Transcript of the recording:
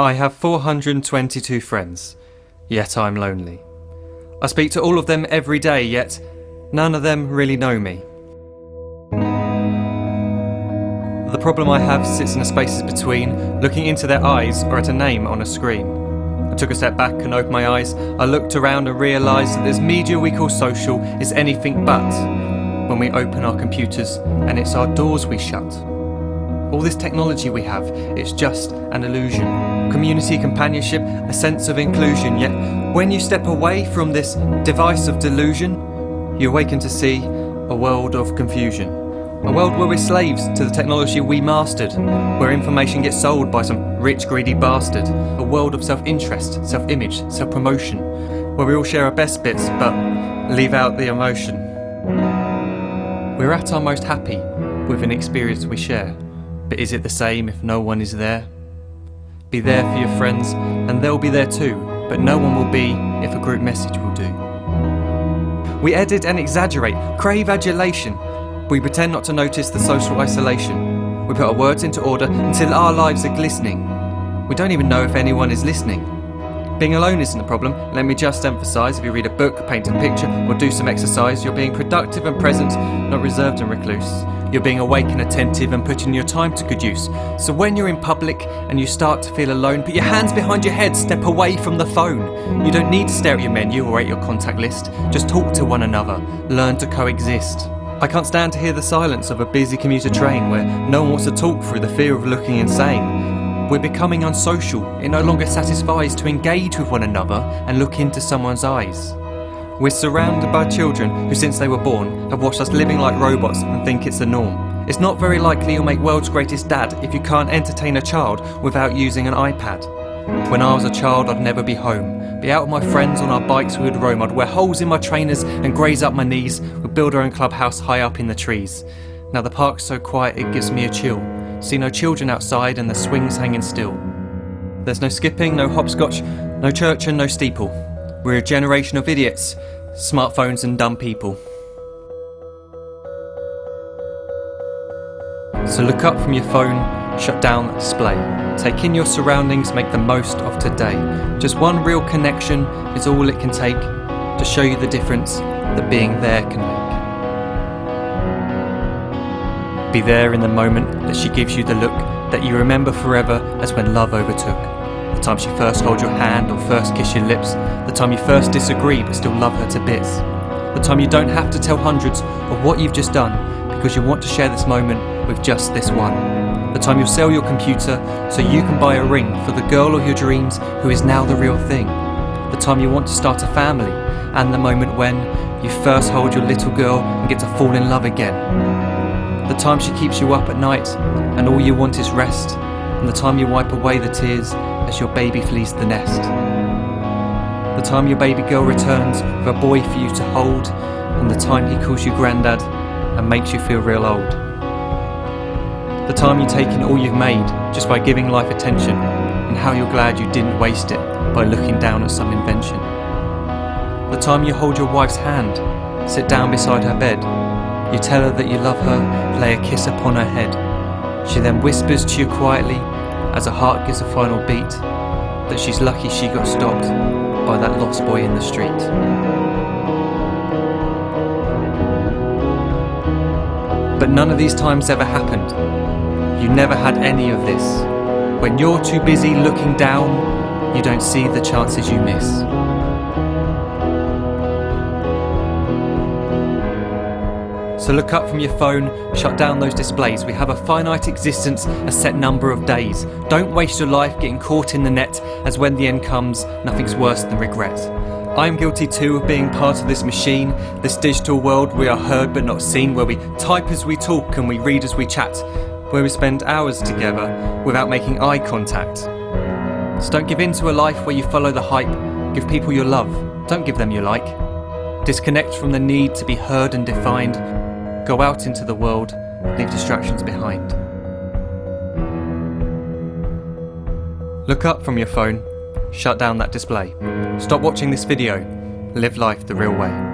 I have 422 friends, yet I'm lonely. I speak to all of them every day, yet none of them really know me. The problem I have sits in the spaces between looking into their eyes or at a name on a screen. I took a step back and opened my eyes. I looked around and realised that this media we call social is anything but when we open our computers and it's our doors we shut. All this technology we have, it's just an illusion. Community, companionship, a sense of inclusion. Yet when you step away from this device of delusion, you awaken to see a world of confusion. A world where we're slaves to the technology we mastered, where information gets sold by some rich, greedy bastard. A world of self-interest, self-image, self-promotion, where we all share our best bits but leave out the emotion. We're at our most happy with an experience we share. But is it the same if no one is there? Be there for your friends, and they'll be there too, but no one will be if a group message will do. We edit and exaggerate, crave adulation. We pretend not to notice the social isolation. We put our words into order until our lives are glistening. We don't even know if anyone is listening. Being alone isn't the problem. Let me just emphasise, if you read a book, paint a picture, or do some exercise, you're being productive and present, not reserved and recluse. You're being awake and attentive and putting your time to good use. So when you're in public and you start to feel alone, put your hands behind your head, step away from the phone. You don't need to stare at your menu or at your contact list. Just talk to one another. Learn to coexist. I can't stand to hear the silence of a busy commuter train where no one wants to talk through the fear of looking insane. We're becoming unsocial. It no longer satisfies to engage with one another and look into someone's eyes. We're surrounded by children who, since they were born, have watched us living like robots and think it's the norm. It's not very likely you'll make world's greatest dad if you can't entertain a child without using an iPad. When I was a child, I'd never be home. Be out with my friends on our bikes we would roam. I'd wear holes in my trainers and graze up my knees. We'd build our own clubhouse high up in the trees. Now the park's so quiet it gives me a chill. See no children outside and the swings hanging still. There's no skipping, no hopscotch, no church and no steeple. We're a generation of idiots, smartphones and dumb people. So look up from your phone, shut down the display. Take in your surroundings, make the most of today. Just one real connection is all it can take to show you the difference that being there can make. Be there in the moment that she gives you the look that you remember forever as when love overtook. The time she first holds your hand or first kiss your lips. The time you first disagree but still love her to bits. The time you don't have to tell hundreds of what you've just done because you want to share this moment with just this one. The time you'll sell your computer so you can buy a ring for the girl of your dreams who is now the real thing. The time you want to start a family, and the moment when you first hold your little girl and get to fall in love again. The time she keeps you up at night and all you want is rest, and the time you wipe away the tears as your baby flees the nest. The time your baby girl returns with a boy for you to hold, and the time he calls you granddad and makes you feel real old. The time you take in all you've made just by giving life attention, and how you're glad you didn't waste it by looking down at some invention. The time you hold your wife's hand, sit down beside her bed, you tell her that you love her, lay a kiss upon her head. She then whispers to you quietly, as her heart gives a final beat, that she's lucky she got stopped by that lost boy in the street. But none of these times ever happened. You never had any of this. When you're too busy looking down, you don't see the chances you miss. So look up from your phone, shut down those displays. We have a finite existence, a set number of days. Don't waste your life getting caught in the net, as when the end comes, nothing's worse than regret. I'm guilty too of being part of this machine, this digital world we are heard but not seen, where we type as we talk and we read as we chat, where we spend hours together without making eye contact. So don't give in to a life where you follow the hype. Give people your love, don't give them your like. Disconnect from the need to be heard and defined. Go out into the world, leave distractions behind. Look up from your phone, shut down that display. Stop watching this video, live life the real way.